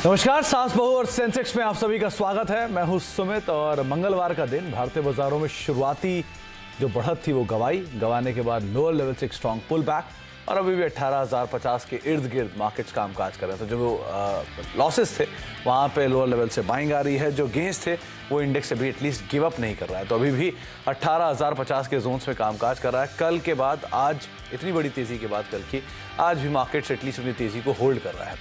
नमस्कार, सास बहू और सेंसेक्स में आप सभी का स्वागत है। मैं हूं सुमित और मंगलवार का दिन भारतीय बाजारों में शुरुआती जो बढ़त थी वो गवाने के बाद लोअर लेवल से एक स्ट्रॉन्ग पुल बैक और अभी भी 18,050 के इर्द गिर्द मार्केट्स कामकाज कर रहे थे। जो लॉसेस थे वहां पे लोअर लेवल से बाइंग आ रही है, जो गेंस थे वो इंडेक्स से भी एटलीस्ट गिव अप नहीं कर रहा है, तो अभी भी 18,050 के जोन्स में कामकाज कर रहा है। कल के बाद आज इतनी बड़ी तेजी के बाद कल की आज भी मार्केट्स एटलीस्ट अपनी तेजी को होल्ड कर रहा है।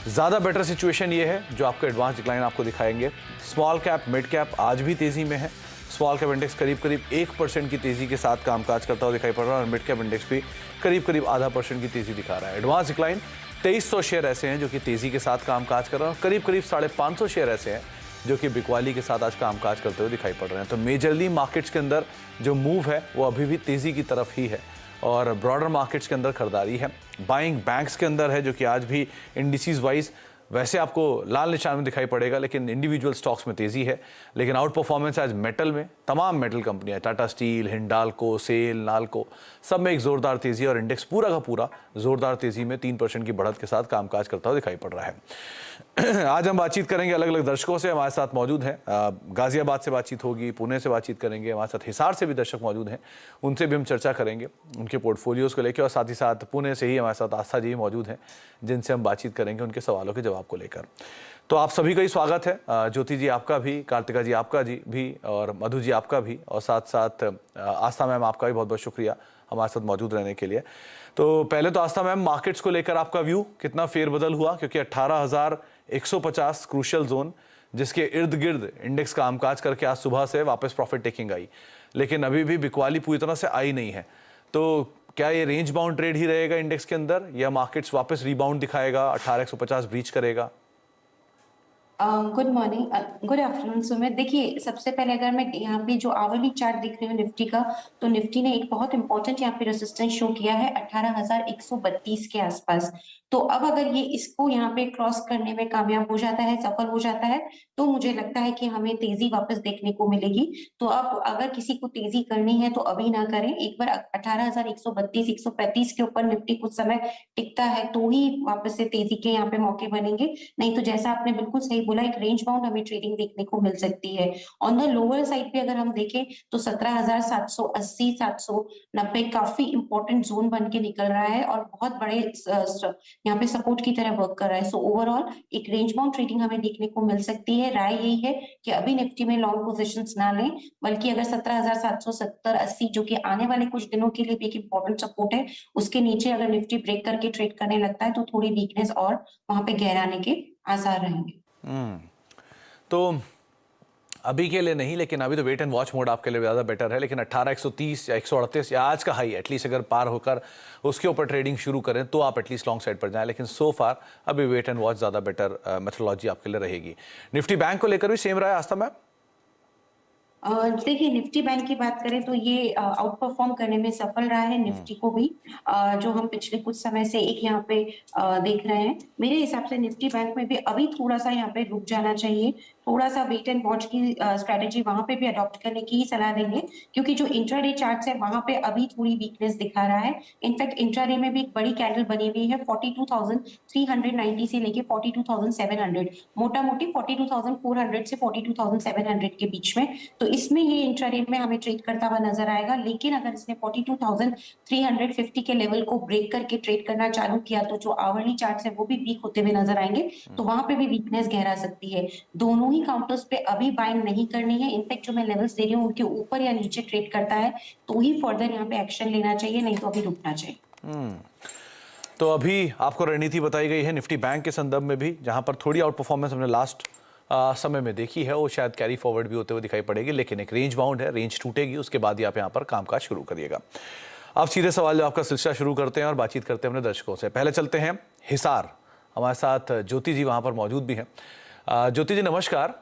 ज़्यादा बेटर सिचुएशन ये है जो आपको एडवांस डिक्लाइन आपको दिखाएंगे। स्मॉल कैप मिड कैप आज भी तेज़ी में है। स्मॉल कैप इंडेक्स करीब 1% की तेज़ी के साथ कामकाज करता हुआ दिखाई पड़ रहा है और मिड कैप इंडेक्स भी करीब आधा % की तेज़ी दिखा रहा है। एडवांस डिक्लाइन 2300 शेयर ऐसे हैं जो कि तेज़ी के साथ कामकाज कर रहे हैं और करीब 550 शेयर ऐसे हैं जो कि बिकवाली के साथ आज कामकाज करते हुए दिखाई पड़ रहे हैं। तो मेजरली मार्केट्स के अंदर जो मूव है वो अभी भी तेज़ी की तरफ ही है और ब्रॉडर मार्केट्स के अंदर खरीदारी है। बाइंग बैंक्स के अंदर है जो कि आज भी इंडिसेस वाइज वैसे आपको लाल निशान में दिखाई पड़ेगा, लेकिन इंडिविजुअल स्टॉक्स में तेजी है। लेकिन आउट परफॉर्मेंस आज मेटल में तमाम मेटल कंपनियां टाटा स्टील, हिंडाल्को, सेल, नाल्को सब में एक जोरदार तेजी और इंडेक्स पूरा का पूरा जोरदार तेजी में 3% की बढ़त के साथ कामकाज करता हुआ दिखाई पड़ रहा है। आज हम बातचीत करेंगे अलग अलग दर्शकों से। हमारे साथ मौजूद हैं गाजियाबाद से बातचीत होगी, पुणे से बातचीत करेंगे, हमारे साथ हिसार से भी दर्शक मौजूद हैं, उनसे भी हम चर्चा करेंगे उनके पोर्टफोलियोज को लेकर और साथ ही साथ पुणे से ही हमारे साथ आस्था जी मौजूद हैं जिनसे हम बातचीत करेंगे उनके सवालों के जवाब को लेकर। तो आप सभी का ही स्वागत है। ज्योति जी आपका भी, कार्तिका जी आपका जी भी और मधु जी आपका भी और साथ साथ आस्था मैम आपका भी बहुत बहुत शुक्रिया हमारे साथ मौजूद रहने के लिए। तो पहले तो आस्था मैम, मार्केट्स को लेकर आपका व्यू, कितना फेरबदल हुआ? क्योंकि 18,150 क्रूशियल जोन जिसके इर्द गिर्द इंडेक्स कामकाज करके आज सुबह से वापस प्रॉफिट टेकिंग आई, लेकिन अभी भी बिकवाली पूरी तरह से आई नहीं है। तो क्या ये रेंज बाउंड ट्रेड ही रहेगा इंडेक्स के अंदर या मार्केट्स वापस रिबाउंड दिखाएगा, 18,150 ब्रीच करेगा? Good morning, good afternoon Sumit. देखिए, सबसे पहले अगर मैं यहाँ पे जो आवरली चार्ट दिख रही हूँ निफ्टी का, तो निफ्टी ने एक बहुत इंपॉर्टेंट यहाँ पे रेजिस्टेंस शो किया है 18,132 के आसपास। तो अब अगर ये इसको यहाँ पे क्रॉस करने में कामयाब हो जाता है, सफल हो जाता है, तो मुझे लगता है कि हमें तेजी वापस देखने को मिलेगी। तो अब अगर किसी को तेजी करनी है तो अभी ना करें, एक बार 18,132 135 के ऊपर निफ्टी कुछ समय टिकता है तो ही वापस से तेजी के यहाँ पे मौके बनेंगे। नहीं तो जैसा आपने बिल्कुल सही बोला, एक रेंज बाउंड हमें ट्रेडिंग देखने को मिल सकती है। ऑन द लोअर साइड पे अगर हम देखें तो 17,780 790 काफी इंपॉर्टेंट जोन बन के निकल रहा है और बहुत बड़े यहाँ पे सपोर्ट की तरह वर्क कर रहा है। सो ओवरऑल एक रेंज बाउंड ट्रेडिंग हमें देखने को मिल सकती है। राय यही है कि अभी निफ्टी में लॉन्ग पोजीशंस ना लें, बल्कि अगर 17,770 80 जो कि आने वाले कुछ दिनों के लिए भी एक इंपॉर्टेंट सपोर्ट है, उसके नीचे अगर निफ्टी ब्रेक करके ट्रेड करने लगता है तो थोड़ी वीकनेस और वहां पे गहराने के आसार रहेंगे। तो अभी के लिए नहीं, लेकिन अभी तो वेट एंड वॉच मोड आपके लिए ज़्यादा बेटर है। लेकिन 18,130 या 138 या आज का हाई एटलीस्ट अगर पार होकर उसके ऊपर ट्रेडिंग शुरू करें तो आप एटलीस्ट लॉन्ग साइड पर जाएं। लेकिन सो फार अभी वेट एंड वॉच ज़्यादा बेटर मेथोडोलॉजी आपके लिए रहेगी। निफ्टी बैंक को लेकर भी सेम रहा है आस्था मैम? देखिए, निफ्टी बैंक की बात करें तो ये आउट परफॉर्म करने में सफल रहा है निफ्टी को भी, जो हम पिछले कुछ समय से एक यहाँ पे देख रहे हैं। मेरे हिसाब से निफ्टी बैंक में भी अभी थोड़ा सा यहाँ पे रुक जाना चाहिए, थोड़ा सा वेट एंड वॉच की स्ट्रेटेजी वहां पे भी अडॉप्ट करने की ही सलाह देंगे, क्योंकि जो इंट्राडे चार्ट्स है वहां पे अभी थोड़ी वीकनेस दिखा रहा है। इनफैक्ट इंट्राडे में भी एक बड़ी कैंडल बनी हुई है 42,390 से लेके 42,700, मोटा मोटी 42,400 से 42,700 के बीच में। तो इसमें ये इंट्राडे में हमें ट्रेड करता हुआ नजर आएगा। लेकिन अगर इसने 42,350 के लेवल को ब्रेक करके ट्रेड करना चालू किया तो जो आवरली चार्ट्स है वो भी वीक होते हुए नजर आएंगे, तो वहां पे भी वीकनेस गहरा सकती है। दोनों ही काउंटर्स पे अभी बाइंग नहीं करनी है। इनफैक्ट जो मैं लेवल्स दे रही हूँ उनके ऊपर या नीचे ट्रेड करता है तो ही फर्दर यहाँ पे एक्शन लेना चाहिए, नहीं तो अभी रुकना चाहिए। तो अभी आपको रणनीति बताई गई है निफ्टी बैंक के संदर्भ में भी, जहां पर थोड़ी आउट परफॉर्मेंस हमने लास्ट समय में देखी है, वो शायद कैरी फॉरवर्ड भी होते हुए दिखाई पड़ेगी। लेकिन एक रेंज बाउंड है, रेंज टूटेगी उसके बाद ही आप यहाँ पर कामकाज शुरू करिएगा। अब सीधे सवाल जो आपका सिलसिला शुरू करते हैं और बातचीत करते हैं अपने दर्शकों से। पहले चलते हैं हिसार, हमारे साथ ज्योति जी वहाँ पर मौजूद भी हैं। ज्योति जी नमस्कार।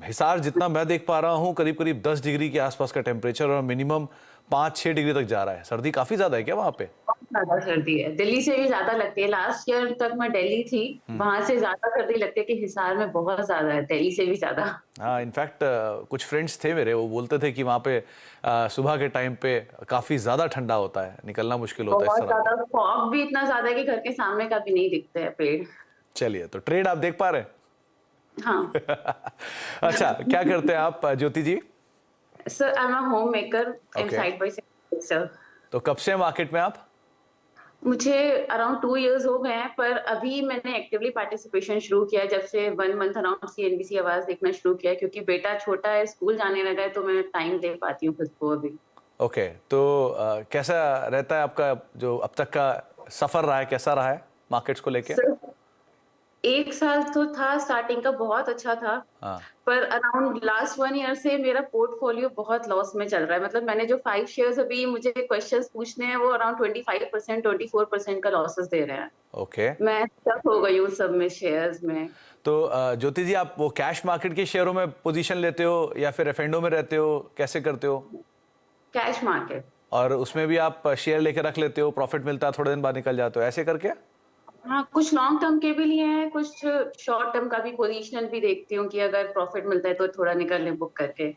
हिसार जितना मैं देख पा रहा हूँ करीब 10 डिग्री के आसपास का टेम्परेचर और मिनिमम 5-6 डिग्री तक जा रहा है। सर्दी काफी ज्यादा है क्या वहाँ पे? ज्यादा सर्दी है, दिल्ली से भी ज्यादा लगती है। लास्ट ईयर तक मैं दिल्ली थी, वहां से ज्यादा सर्दी लगती है कि हिसार में बहुत ज्यादा है, दिल्ली से भी ज्यादा। हाँ, इनफैक्ट कुछ फ्रेंड्स थे मेरे, वो बोलते थे कि वहाँ पे सुबह के टाइम पे काफी ज्यादा ठंडा होता है, निकलना मुश्किल होता है बहुत इस तरह। ज्यादा, फॉग भी इतना ज्यादा है कि घर के सामने का भी नहीं दिखते है पेड़। चलिए, तो ट्रेड आप देख पा रहे हैं? हाँ अच्छा, क्या करते हैं आप Jyoti ji? Sir, I am a home maker and Okay. Side by side sir. तो कब से मार्केट में आप? मुझे अराउंड 2 इयर्स हो गए हैं, पर अभी मैंने एक्टिवली पार्टिसिपेशन शुरू किया है जब से 1 मंथ अराउंड सीएनबीसी आवाज देखना शुरू किया है, क्योंकि बेटा छोटा है, स्कूल जाने लगा है, तो मैं टाइम दे पाती हूँ खुद को अभी। ओके, तो कैसा रहता है आपका जो अब तक का सफर रहा है, कैसा रहा है मार्केट्स को लेके? सर, 1 साल तो था, स्टार्टिंग का बहुत अच्छा था, हाँ, पर अराउंड लास्ट 1 ईयर से मेरा पोर्टफोलियो बहुत लॉस में चल रहा है। मतलब मैंने जो 5 शेयर्स अभी मुझे क्वेश्चंस पूछने हैं, वो अराउंड 25% 24% का लॉसेस दे रहे हैं। ओके। मैं स्टक हो गई हूँ सब में, शेयर्स में। तो ज्योति जी, आप वो कैश मार्केट के शेयरों में पोजीशन लेते हो या फिर एफएनडो में रहते हो, कैसे करते हो? Cash market. और उसमें भी आप शेयर लेके रख लेते हो, प्रॉफिट मिलता है, थोड़े दिन बाद निकल जाते हो, ऐसे करके? हाँ, कुछ लॉन्ग टर्म के भी लिए हैं, कुछ शॉर्ट टर्म का भी, पोजिशनल भी देखती हूँ कि अगर प्रॉफिट मिलता है तो थोड़ा निकल लें बुक करके।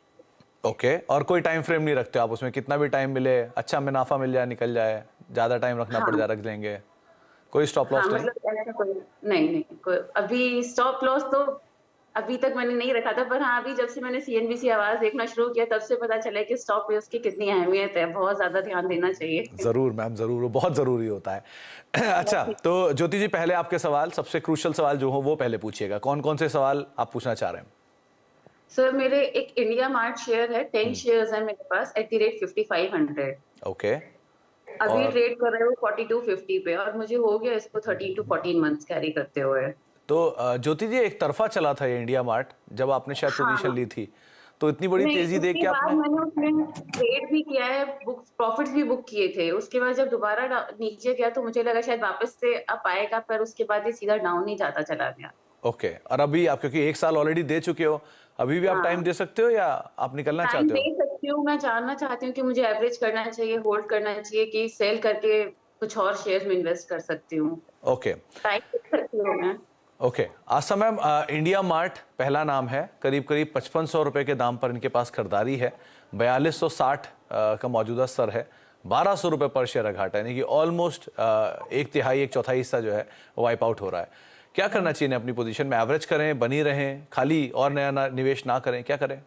ओके, और कोई टाइम फ्रेम नहीं रखते आप उसमें? कितना भी टाइम मिले, अच्छा मुनाफा मिल जाए, निकल जाए, ज्यादा टाइम रखना पड़ जाए, हाँ रख लेंगे? कोई स्टॉप हाँ, लॉस नहीं? मतलब ऐसा कोई नहीं नहीं कोई अभी स्टॉप लॉस तो अभी तक मैंने नहीं रखा था, पर हाँ, अभी जब से मैंने सीएनबीसी आवाज देखना शुरू किया, तब से पता चला कि स्टॉप लॉस की कितनी अहमियत है। बहुत ज्यादा ध्यान देना चाहिए। जरूर मैम, जरूर, वो बहुत जरूरी होता है। अच्छा, तो ज्योति जी, पहले आपके सवाल, सबसे क्रूशियल सवाल जो हो वो पहले पूछिएगा। कौन कौन से सवाल आप पूछना चाह रहे हैं? सर, मेरे एक इंडिया मार्ट शेयर है, 10 शेयर्स है मेरे पास एट द रेट 5500। ओके। अभी और ट्रेड कर रहे हो 4250 पे, और मुझे हो गया इसको 13 टू 14 मंथ्स कैरी करते हुए। तो ज्योति जी, एक तरफा चला था ये इंडिया मार्ट, जब आपने शायद पोजीशन हाँ, ली थी, तो इतनी बड़ी नहीं, तेजी देख उसके के बाद आपने? मैंने उसमें ट्रेड भी किया है, बुक प्रॉफिट्स भी बुक किए थे। उसके बाद जब दोबारा नीचे गया तो मुझे लगा शायद वापस से अप आएगा, पर उसके बाद ये सीधा डाउन ही जाता चला गया। ओके, और अभी आप, क्योंकि एक साल ऑलरेडी दे चुके हो, अभी भी आप टाइम हाँ, दे सकते हो या आप निकलना टाइम चाहते दे हो? सकती हूँ। मैं जानना चाहती हूँ कि मुझे एवरेज करना चाहिए, होल्ड करना चाहिए, कि सेल करके कुछ और शेयर्स में इन्वेस्ट कर सकती हूँ। ओके। टाइम दे सकती हूँ मैं। ओके, आज समय इंडिया मार्ट पहला नाम है, करीब करीब 5500 रुपए के दाम पर इनके पास खरीदारी है। 4260 का मौजूदा स्तर है। 1200 रुपए पर शेयर घाटा, यानी कि ऑलमोस्ट एक तिहाई, एक चौथाई हिस्सा जो है वो वाइप आउट हो रहा है। क्या करना चाहिए अपनी पोजीशन में? एवरेज करें, बनी रहें, खाली और नया निवेश ना करें, क्या करें?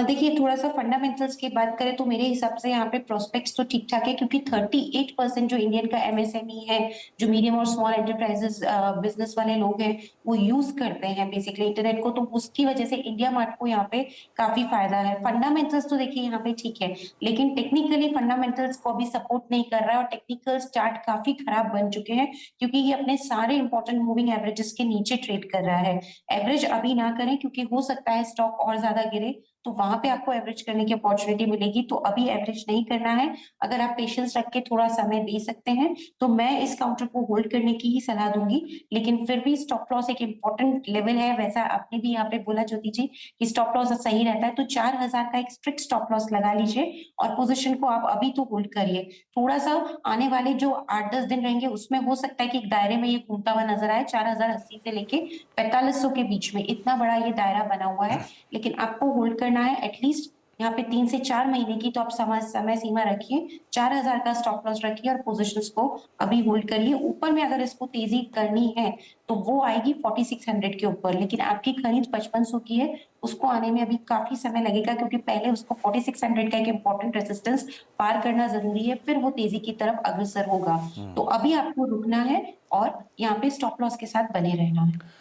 देखिए, थोड़ा सा फंडामेंटल्स की बात करें तो मेरे हिसाब से यहाँ पे प्रोस्पेक्ट्स तो ठीक ठाक है, क्योंकि 38% जो इंडियन का एमएसएमई है, जो मीडियम और स्मॉल एंटरप्राइजेस बिजनेस वाले लोग हैं, वो यूज करते हैं बेसिकली इंटरनेट को, तो उसकी वजह से इंडिया मार्ट को यहाँ पे काफी फायदा है। फंडामेंटल्स तो देखिए यहाँ पे ठीक है, लेकिन टेक्निकली फंडामेंटल्स को अभी सपोर्ट नहीं कर रहा है, और टेक्निकल चार्ट काफी खराब बन चुके हैं, क्योंकि ये अपने सारे इंपॉर्टेंट मूविंग एवरेजेस के नीचे ट्रेड कर रहा है। एवरेज अभी ना करें, क्योंकि हो सकता है स्टॉक और ज्यादा गिरे, तो वहां पे आपको एवरेज करने की अपॉर्चुनिटी मिलेगी। तो अभी एवरेज नहीं करना है। अगर आप पेशेंस रख के थोड़ा समय दे सकते हैं, तो मैं इस काउंटर को होल्ड करने की ही सलाह दूंगी। लेकिन फिर भी स्टॉप लॉस एक इंपॉर्टेंट लेवल है, वैसा आपने भी यहाँ पे बोला ज्योति जी कि स्टॉप लॉस सही रहता है, तो 4000 का एक स्ट्रिक्ट स्टॉप लॉस लगा लीजिए, और पोजिशन को आप अभी तो होल्ड करिए। थोड़ा सा आने वाले जो 8-10 दिन रहेंगे, उसमें हो सकता है कि एक दायरे में ये घूमता हुआ नजर आए, 4080 से लेके 4500 के बीच में, इतना बड़ा ये दायरा बना हुआ है। लेकिन आपको होल्ड करना है एटलीस्ट यहाँ पे 3 से 4 महीने की, तो आप समय सीमा रखिए, 4000 का स्टॉप लॉस रखिए, और पोजीशंस को अभी होल्ड करिए। ऊपर में अगर इसको तेजी करनी है तो वो आएगी 4600 के ऊपर, लेकिन आपकी खरीद 5500 की है, उसको आने में अभी काफी समय लगेगा, क्योंकि पहले उसको 4600 का एक इंपॉर्टेंट रेजिस्टेंस पार करना जरूरी है, फिर वो तेजी की तरफ अग्रसर होगा। तो अभी आपको रुकना है और यहाँ पे स्टॉप लॉस के साथ बने रहना है।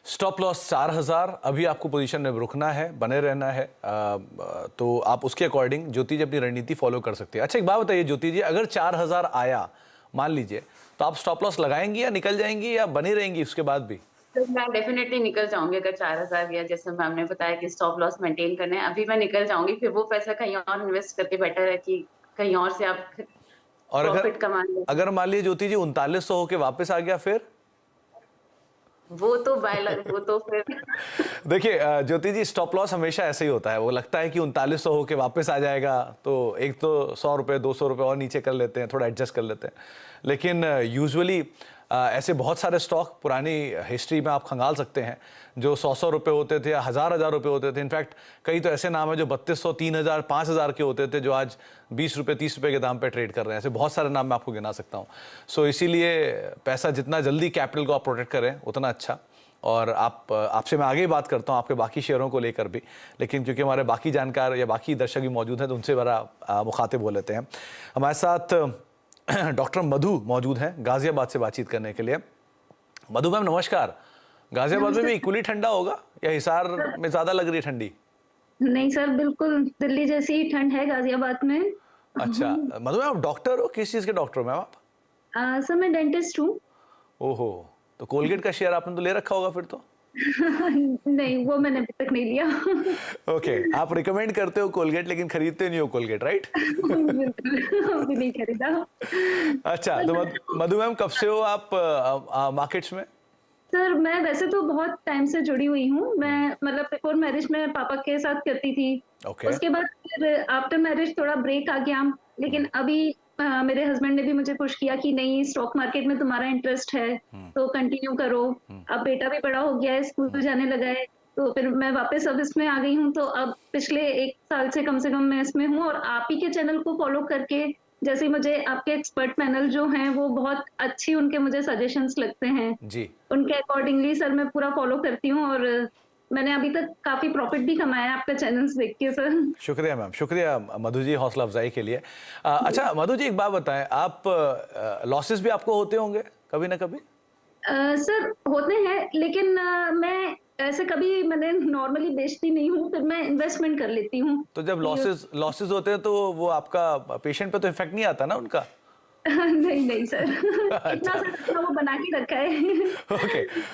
स्टॉप लॉस 4000, अभी आपको पोजीशन में रुकना है, बने रहना है। तो आप उसके अकॉर्डिंग ज्योति जी अपनी रणनीति फॉलो कर सकते हैं। अच्छा, एक बात बताइए ज्योति जी, अगर 4000 आया मान लीजिए, तो आप स्टॉप लॉस लगाएंगी या निकल जाएंगी, या बनी रहेंगी उसके बाद भी? तो मैं डेफिनेटली निकल जाऊंगी। अगर 4000 गया, जैसे मैम ने बताया कि स्टॉप लॉस मेंटेन करना है, अभी मैं निकल जाऊंगी। फिर वो पैसा कहीं और इन्वेस्ट करके बेटर है कि कहीं और से आप और प्रॉफिट कमा लें। अगर मान लीजिए ज्योति जी 3900 होके वापस आ गया, फिर? वो तो फिर देखिए ज्योति जी, स्टॉप लॉस हमेशा ऐसे ही होता है, वो लगता है कि 3900 होके वापस आ जाएगा, तो एक तो 100 रुपए 200 रुपए और नीचे कर लेते हैं, थोड़ा एडजस्ट कर लेते हैं। लेकिन यूजुअली ऐसे बहुत सारे स्टॉक पुरानी हिस्ट्री में आप खंगाल सकते हैं जो 100 रुपए होते थे या हजार रुपए होते थे। इनफैक्ट कई तो ऐसे नाम है जो 3200, 3000, 5000 के होते थे जो आज 20 रुपए 30 रुपए के दाम पे ट्रेड कर रहे हैं। ऐसे बहुत सारे नाम मैं आपको गिना सकता हूँ। सो इसीलिए पैसा जितना जल्दी कैपिटल को आप प्रोटेक्ट करें उतना अच्छा। और आपसे मैं आगे ही बात करता हूँ आपके बाकी शेयरों को लेकर भी, लेकिन क्योंकि हमारे बाकी जानकार या बाकी दर्शक भी मौजूद हैं तो उनसे बड़ा मुखातिब हो लेते हैं। हमारे साथ डॉक्टर मधु मौजूद हैं गाजियाबाद से बातचीत करने के लिए। मधु मैम नमस्कार। गाजियाबाद में भी इक्वली ठंडा होगा या हिसार में ज्यादा लग रही है ठंडी? नहीं सर, बिल्कुल दिल्ली जैसी ही ठंड है गाजियाबाद में। अच्छा मधु मैम, आप डॉक्टर हो? किस चीज के डॉक्टर हो मैम आप? सर मैं डेंटिस्ट हूँ। ओहो, तो कोलगेट का शेयर आपने तो ले रखा होगा फिर तो? नहीं, वो मैंने अभी तक नहीं लिया। ओके, आप रिकमेंड करते हो कोलगेट लेकिन खरीदते नहीं हो कोलगेट, राइट? बिल्कुल, अभी नहीं खरीदा। अच्छा, तो मधु मैम कब से हो आप मार्केट्स में? सर मैं वैसे तो बहुत टाइम से जुड़ी हुई हूँ। मैं मतलब बिफोर मैरिज में पापा के साथ करती थी। Okay. उसके बाद फिर आफ्टर मैरिज थोड़ा ब्रेक आ गया, लेकिन अभी मेरे हस्बैंड ने भी मुझे पुश किया कि नहीं, स्टॉक मार्केट में तुम्हारा इंटरेस्ट है तो कंटिन्यू करो। अब बेटा भी बड़ा हो गया है, स्कूल जाने लगा है, तो फिर मैं वापस अब इसमें आ गई हूँ। तो अब पिछले 1 साल से कम मैं इसमें हूँ और आप ही के चैनल को फॉलो करके, जैसे मुझे आपके एक्सपर्ट पैनल जो हैं वो बहुत अच्छी, उनके मुझे सजेशंस लगते हैं जी, उनके अकॉर्डिंगली सर मैं पूरा फॉलो करती हूँ और मैंने अभी तक काफी प्रॉफिट भी कमाया है आपका चैनल्स देख के सर। शुक्रिया मैम, शुक्रिया मधु जी हौसला अफजाई के लिए। अच्छा मधु जी एक बात बताएं, आप लॉसेस भी आपको होते होंगे कभी ना कभी? सर होते हैं, लेकिन मैं ऐसे कभी मैंने नॉर्मली बेचती नहीं हूँ, फिर मैं इन्वेस्टमेंट कर लेती हूँ। तो जब लॉसेस होते हैं तो वो आपका पेशेंट पे तो इफेक्ट नहीं आता ना उनका? नहीं सर, इतना सर वो बना के रखा है।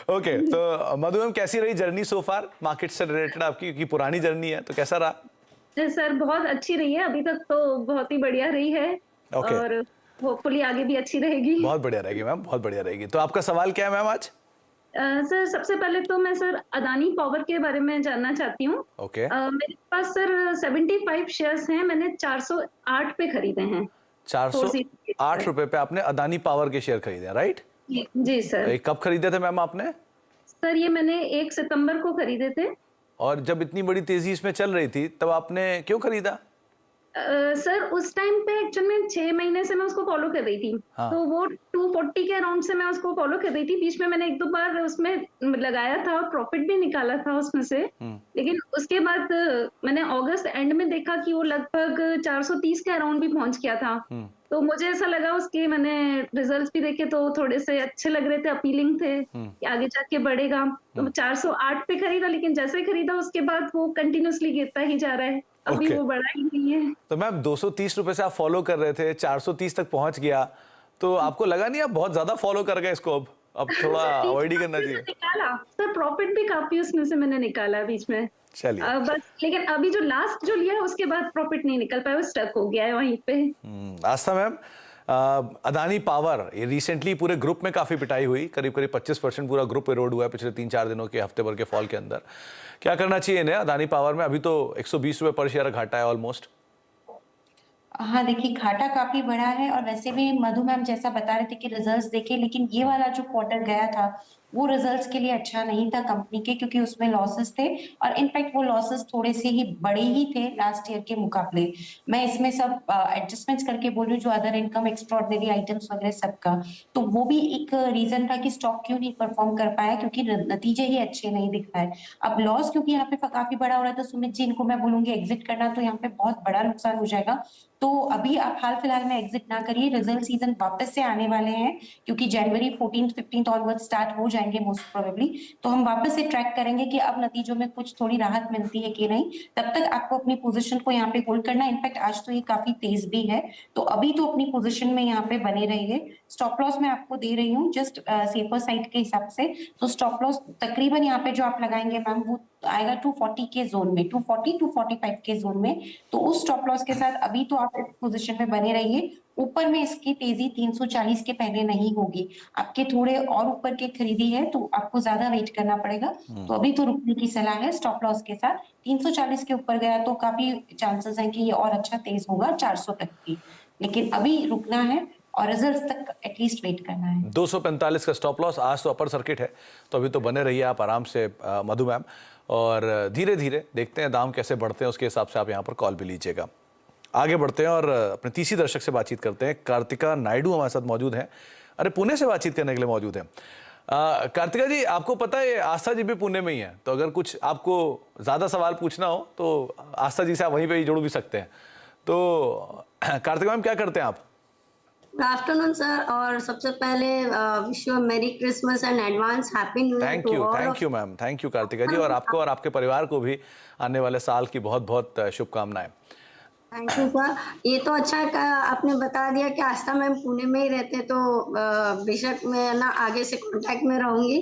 ओके, तो मधु मैम कैसी रही जर्नी सो फार मार्केट से रिलेटेड आपकी, क्योंकि पुरानी जर्नी है तो कैसा रहा? सर बहुत अच्छी रही है, अभी तक तो बहुत ही बढ़िया रही है। और होपफुली आगे भी अच्छी रहेगी। बहुत बढ़िया रहेगी मैम, बहुत बढ़िया रहेगी। तो आपका सवाल क्या है मैम आज? सर सबसे पहले तो मैं सर अदानी पावर के बारे में जानना चाहती हूँ। ओके। मेरे पास सर 75 शेयर्स हैं, मैंने 408 पे खरीदे हैं। 408 रुपए पे आपने अदानी पावर के शेयर खरीदे हैं, राइट? जी सर। कब खरीदे थे मैम आपने? सर ये मैंने 1 सितंबर को खरीदे थे। और जब इतनी बड़ी तेजी इसमें चल रही थी तब आपने क्यों खरीदा? सर उस टाइम पे एक्चुअल में 6 महीने से मैं उसको फॉलो कर रही थी। हाँ। तो वो 240 के अराउंड से मैं उसको फॉलो कर रही थी। बीच में मैंने 1-2 बार उसमें लगाया था और प्रॉफिट भी निकाला था उसमें से। लेकिन उसके बाद मैंने अगस्त एंड में देखा कि वो लगभग 430 के अराउंड भी पहुंच गया था। तो मुझे ऐसा लगा, उसके मैंने रिजल्ट्स भी देखे तो थोड़े से अच्छे लग रहे थे, अपीलिंग थे कि आगे जाके बढ़ेगा। तो 408 पे खरीदा, लेकिन जैसे ही खरीदा उसके बाद वो कंटिन्यूअसली गिरता ही जा रहा है। अभी वो बढ़ा ही नहीं है। तो मैम 230 रुपए से आप फॉलो कर रहे थे, 430 तक पहुंच गया, तो आपको लगा नहीं आप बहुत ज्यादा फॉलो कर गए इसको? अब थोड़ा अवॉइड ही करना चाहिए। निकाला सर, प्रॉफिट भी काफी उसमें से मैंने निकाला बीच में। चलिए बस, लेकिन अभी जो लास्ट जो लिया है उसके बाद प्रॉफिट नहीं निकल पाया, वो स्टक हो गया है वहीं पे। आस्था मैम, अदानी पावर ये रिसेंटली पूरे ग्रुप में काफी पिटाई हुई, करीब 25% पूरा ग्रुप इरोड हुआ है पिछले 3-4 दिनों के हफ्ते भर के फॉल के अंदर। क्या करना चाहिए इन्हें अदानी पावर में? अभी तो 120 रुपए पर शेयर घाटा है ऑलमोस्ट। हाँ देखिए, घाटा काफी बड़ा है और वैसे भी मधु मैम जैसा बता रहे थे कि रिजल्ट्स देखे, लेकिन ये वाला जो क्वार्टर गया था वो रिजल्ट्स के लिए अच्छा नहीं था कंपनी के, क्योंकि उसमें लॉसेस थे और इनफैक्ट वो लॉसेस थोड़े से ही बड़े ही थे लास्ट ईयर के मुकाबले। मैं इसमें सब एडजस्टमेंट्स करके बोल रही हूँ, जो अदर इनकम एक्स्ट्राऑर्डिनरी आइटम्स वगैरह सबका, तो वो भी एक रीजन था कि स्टॉक क्यों नहीं परफॉर्म कर पाया, क्योंकि नतीजे ही अच्छे नहीं दिख रहा है। अब लॉस क्योंकि यहाँ पे काफी बड़ा हो रहा है, तो सुमित जी इनको मैं बोलूंगी एग्जिट करना, तो यहाँ पे बहुत बड़ा नुकसान हो जाएगा। तो अभी आप हाल फिलहाल में एग्जिट ना करिए, रिजल्ट सीजन वापस से आने वाले हैं, क्योंकि जनवरी 14-15 ऑनवर्ड स्टार्ट हो जाएंगे मोस्ट प्रोबेबली। तो हम वापस से ट्रैक करेंगे कि अब नतीजों में कुछ थोड़ी राहत मिलती है कि नहीं। तब तक आपको अपनी पोजीशन को यहाँ पे होल्ड करना। इनफैक्ट आज तो ये काफी तेज भी है, तो अभी तो अपनी पोजीशन में यहाँ पे बने रहिए। स्टॉप लॉस मैं आपको दे रही हूँ जस्ट सेफर साइड के हिसाब से। तो स्टॉप लॉस तकरीबन यहाँ पे जो आप लगाएंगे मैम वो आएगा 240 के जोन में, 240-245 के जोन में। तो उस स्टॉप लॉस के साथ अभी तो आप पोजीशन में बने रहिए। ऊपर में इसकी तेजी 340 के पहले नहीं होगी। आपके थोड़े और ऊपर के खरीदी है तो आपको ज्यादा वेट करना पड़ेगा। तो अभी तो रुकने की सलाह है स्टॉप लॉस के साथ। 340 के ऊपर गया तो काफी चांसेस हैं कि ये और अच्छा तेज होगा 400 तक की, लेकिन अभी रुकना है। और रिजल्ट्स तक एटलीस्ट वेट करना है। 245 का स्टॉप लॉस, आज तो अपर सर्किट है, तो अभी तो बने रहिए आप आराम से मधु मैम, और धीरे धीरे देखते हैं दाम कैसे बढ़ते हैं, उसके हिसाब से आप यहाँ पर कॉल भी लीजिएगा। आगे बढ़ते हैं और अपने तीसरी दर्शक से बातचीत करते हैं। कार्तिका नायडू हमारे साथ मौजूद हैं, अरे पुणे से बातचीत करने के लिए मौजूद हैं। कार्तिका जी, आपको पता है आस्था जी भी पुणे में ही है, तो अगर कुछ आपको ज़्यादा सवाल पूछना हो तो आस्था जी से आप वहीं पे ही जुड़ भी सकते हैं। तो कार्तिका मैम, क्या करते हैं आप? गुड आफ्टरनून सर, और सबसे पहले wish you merry Christmas and advance happy new year to all. Thank you ma'am, thank you Kartika ji, और आपको और आपके परिवार को भी आने वाले साल की बहुत बहुत शुभकामनाएं। Thank you sir. ये तो अच्छा आपने बता दिया कि आस्था मैम पुणे में ही रहते, तो बेशक मैं ना आगे से कांटेक्ट में रहूंगी,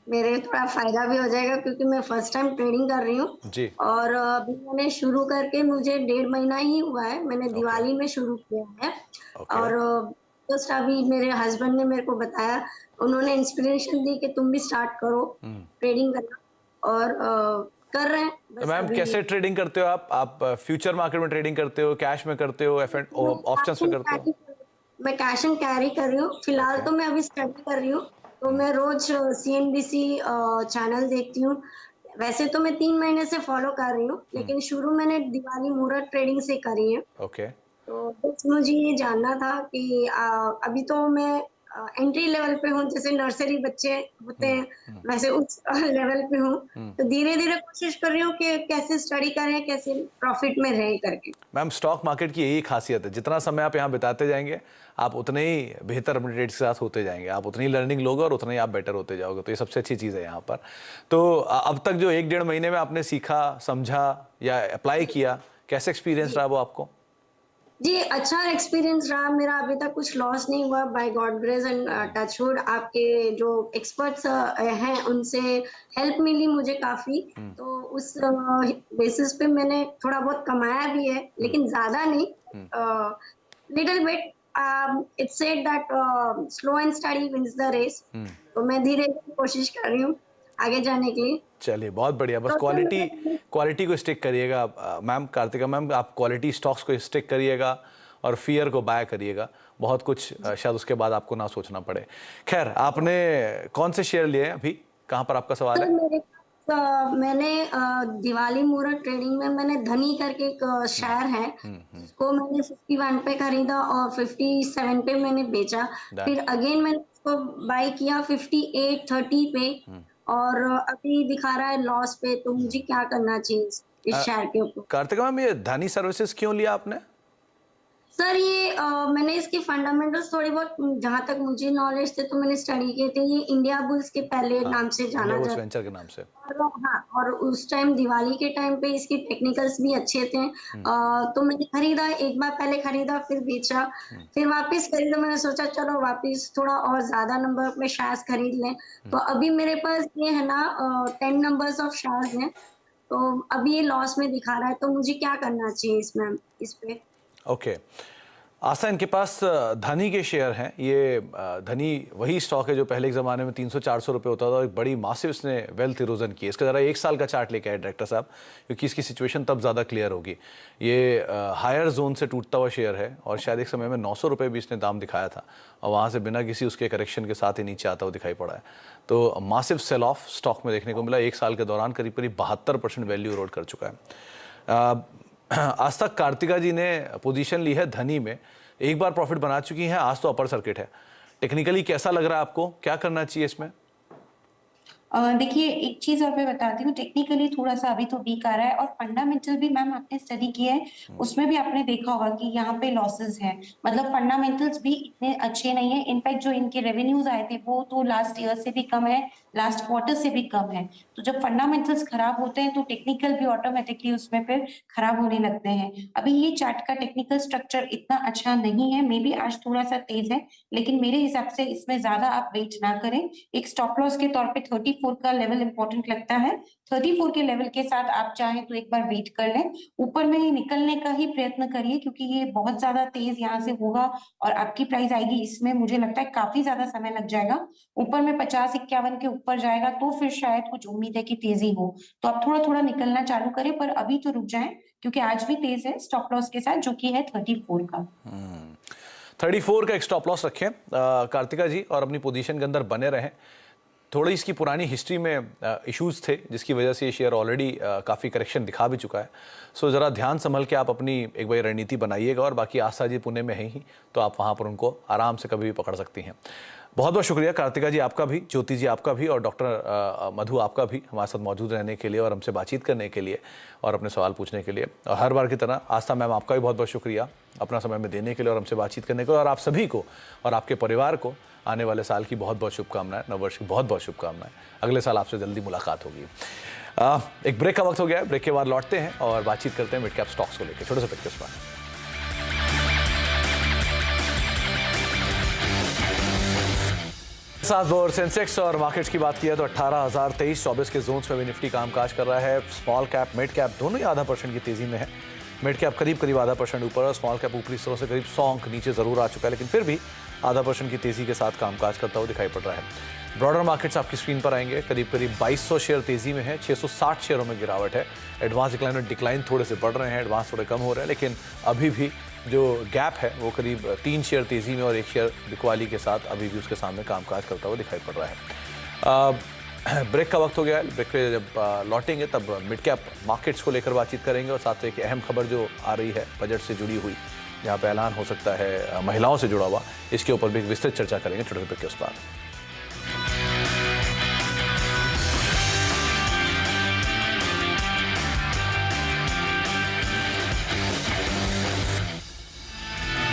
मेरे थोड़ा फायदा भी हो जाएगा क्योंकि मैं फर्स्ट टाइम ट्रेडिंग कर रही हूँ जी। और अभी मैंने शुरू करके मुझे 1.5 महीना ही हुआ है, मैंने दिवाली में शुरू किया है। और जस्ट अभी मेरे हस्बैंड ने मेरे को बताया, उन्होंने इंस्पिरेशन दी कि तुम भी स्टार्ट करो ट्रेडिंग करना, और कर रहे हैं। तो मैम कैसे ट्रेडिंग करते हो आप फ्यूचर मार्केट में ट्रेडिंग करते हो, कैश में करते हो, ऑप्शंस में करते हो? मैं कैश एंड कैरी कर रही हूँ फिलहाल। तो मैं अभी स्टडी कर रही हूँ, तो मैं रोज CNBC चैनल देखती हूँ। वैसे तो मैं 3 महीने से फॉलो कर रही हूँ, लेकिन शुरू मैंने दिवाली मुहूर्त ट्रेडिंग से करी है। ओके। तो बस मुझे ये जानना था कि अभी तो मैं एंट्री लेवल पे हूँ, जैसे नर्सरी बच्चे होते हैं वैसे उस लेवल पे हूँ, तो धीरे धीरे कोशिश कर रही हूँ कि कैसे स्टडी करें, कैसे प्रॉफिट में रहें करके। मैम, स्टॉक मार्केट की यही खासियत है, जितना समय आप यहाँ बिताते जाएंगे आप उतने ही बेहतर अपने ट्रेड्स के साथ होते जाएंगे, आप उतनी लर्निंग लोगे और उतने ही आप बेटर होते जाओगे, तो ये सबसे अच्छी चीज़ है यहाँ पर। तो अब तक जो 1-1.5 महीने में आपने सीखा, समझा या अप्लाई किया, कैसे एक्सपीरियंस रहा वो आपको? जी, अच्छा एक्सपीरियंस रहा मेरा, अभी तक कुछ लॉस नहीं हुआ by God grace and touchwood. आपके जो एक्सपर्ट्स हैं उनसे हेल्प मिली मुझे काफी, तो उस बेसिस पे मैंने थोड़ा बहुत कमाया भी है, लेकिन ज्यादा नहीं, little bit. It's said that slow and steady wins the race, तो मैं धीरे धीरे कोशिश कर रही हूँ आगे जाने के लिए। चलिए, बहुत बढ़िया, बस क्वालिटी को स्टिक करिएगा मैम। कार्तिका मैम, आप क्वालिटी स्टॉक्स को स्टिक करिएगा और फियर को बाय करिएगा, बहुत कुछ शायद उसके बाद आपको ना सोचना पड़े। खैर, आपने कौन से शेयर लिए हैं अभी, कहाँ पर आपका सवाल है? मैंने दिवाली मुहूर्त ट्रेडिंग में मैंने धनी करके एक शेयर है, उसको मैंने 51 पे खरीदा और 57 पे मैंने बेचा, फिर अगेन मैंने उसको बाय किया 58-30 पे, और अभी दिखा रहा है लॉस पे, तो मुझे क्या करना चाहिए इस शेयर के ऊपर? कार्तिका मैम, ये धनी सर्विसेज क्यों लिया आपने? सर ये मैंने इसके फंडामेंटल्स थोड़ी बहुत, जहाँ तक मुझे नॉलेज थे तो मैंने स्टडी किए थे। ये इंडिया बुल्स के पहले नाम से जाना जाता है, वेंचर के नाम से। हाँ, और उस टाइम दिवाली के टाइम पे इसकी टेक्निकल्स भी अच्छे थे, तो मैंने खरीदा, एक बार पहले खरीदा फिर बेचा, फिर वापस खरीदा। मैंने सोचा चलो वापस थोड़ा और ज्यादा नंबर में शेयर्स खरीद लें, तो अभी मेरे पास ये है ना 10 नंबर्स ऑफ शेयर्स हैं, तो अभी ये लॉस में दिखा रहा है, तो मुझे क्या करना चाहिए इसमें, इस पे? ओके। आस्था, इनके पास धनी के शेयर हैं। ये धनी वही स्टॉक है जो पहले के ज़माने में 300-400 रुपये होता था, और एक बड़ी मासिव इसने वेल्थ इरोजन की। इसका ज़रा 1 साल का चार्ट लेके आए डायरेक्टर साहब, क्योंकि इसकी सिचुएशन तब ज़्यादा क्लियर होगी। ये हायर जोन से टूटता हुआ शेयर है, और शायद एक समय में 900 रुपये भी इसने दाम दिखाया था, और वहाँ से बिना किसी उसके करेक्शन के साथ ही नीचे आता हुआ दिखाई पड़ा है। तो मासिव सेल ऑफ स्टॉक में देखने को मिला। 1 साल के दौरान करीब 72% वैल्यू इरोड कर चुका है। आज तक कार्तिका जी ने पोजीशन ली है धनी में, एक बार प्रॉफिट बना चुकी हैं, आज तो अपर सर्किट है। टेक्निकली कैसा लग रहा है आपको, क्या करना चाहिए इसमें? देखिए, एक चीज और मैं बताती हूँ, टेक्निकली थोड़ा सा अभी तो वीक आ रहा है, और फंडामेंटल भी मैम आपने स्टडी किया है, उसमें भी आपने देखा होगा कि यहाँ पे लॉसेस हैं, मतलब फंडामेंटल्स भी इतने अच्छे नहीं है। इनफैक्ट जो इनके रेवेन्यूज आए थे वो तो लास्ट ईयर से भी कम है, लास्ट क्वार्टर से भी कम है। तो जब फंडामेंटल्स खराब होते हैं तो टेक्निकल भी ऑटोमेटिकली उसमें फिर खराब होने लगते हैं। अभी ये चार्ट का टेक्निकल स्ट्रक्चर इतना अच्छा नहीं है, मे बी आज थोड़ा सा तेज है, लेकिन मेरे हिसाब से इसमें ज्यादा आप वेट ना करें। एक स्टॉप लॉस के तौर पे 34 का लेवल इंपॉर्टेंट लगता है। 34 के लेवल के साथ आप चाहें तो एक बार वेट कर लें, ऊपर में ही निकलने का ही प्रयत्न करिए, क्योंकि ये बहुत ज्यादा तेज यहाँ से होगा और आपकी प्राइस आएगी, इसमें मुझे लगता है काफी ज्यादा समय लग जाएगा। ऊपर में 50-51 के ऊपर जाएगा तो फिर शायद कुछ उम्मीद है कि तेजी हो, तो आप थोड़ा थोड़ा निकलना चालू करें, पर अभी तो रुक जाएं, क्योंकि आज भी तेज है स्टॉप लॉस के साथ, जो कि है 34 का। 34 का एक स्टॉप लॉस रखें कार्तिका जी, और अपनी पोजीशन के अंदर बने रहें। थोड़ी इसकी पुरानी हिस्ट्री में इश्यूज़ थे जिसकी वजह से ये शेयर ऑलरेडी काफ़ी करेक्शन दिखा भी चुका है। सो ज़रा ध्यान संभल के आप अपनी एक बार रणनीति बनाइएगा, और बाकी आस्था जी पुणे में है ही, तो आप वहाँ पर उनको आराम से कभी भी पकड़ सकती हैं। बहुत बहुत शुक्रिया कार्तिका जी आपका भी, ज्योति जी आपका भी, और डॉक्टर मधु आपका भी हमारे साथ मौजूद रहने के लिए और हमसे बातचीत करने के लिए और अपने सवाल पूछने के लिए। और हर बार की तरह आस्था मैम आपका भी बहुत बहुत शुक्रिया अपना समय में देने के लिए और हमसे बातचीत करने के लिए। और आप सभी को और आपके परिवार को आने वाले साल की बहुत बहुत शुभकामनाएं, नववर्ष की बहुत बहुत शुभकामनाएं। अगले साल आपसे जल्दी मुलाकात होगी। एक ब्रेक का वक्त हो गया है, ब्रेक के बाद लौटते हैं और बातचीत करते हैं मिड कैप स्टॉक्स को लेकर। छोटे से ब्रेक के बाद साथ और सेंसेक्स और मार्केट्स की बात किया तो 18,023-24 के जोन्स में भी निफ्टी कामकाज कर रहा है। स्मॉल कैप मिड कैप दोनों ही ½ % की तेजी में है। मिड कैप करीब ½% ऊपर और स्मॉल कैप ऊपरी स्तरों से करीब 100 अंक नीचे जरूर आ चुका है, लेकिन फिर भी ½ % की तेजी के साथ कामकाज करता हुआ दिखाई पड़ रहा है। ब्रॉडर मार्केट्स आपकी स्क्रीन पर आएंगे, करीब 2200 शेयर तेजी में है, 660 शेयरों में गिरावट है। एडवांस डिक्लाइन थोड़े से बढ़ रहे हैं, एडवांस थोड़े कम हो रहे हैं, लेकिन अभी भी जो गैप है वो करीब 3 शेयर तेजी में और 1 शेयर बिकवाली के साथ अभी भी उसके सामने कामकाज करता हुआ दिखाई पड़ रहा है। ब्रेक का वक्त हो गया है। ब्रेक पे जब लौटेंगे तब मिड कैप मार्केट्स को लेकर बातचीत करेंगे और साथ एक अहम खबर जो आ रही है बजट से जुड़ी हुई, जहाँ पे ऐलान हो सकता है महिलाओं से जुड़ा हुआ, इसके ऊपर भी एक विस्तृत चर्चा करेंगे छोटे ब्रेक के उस पर।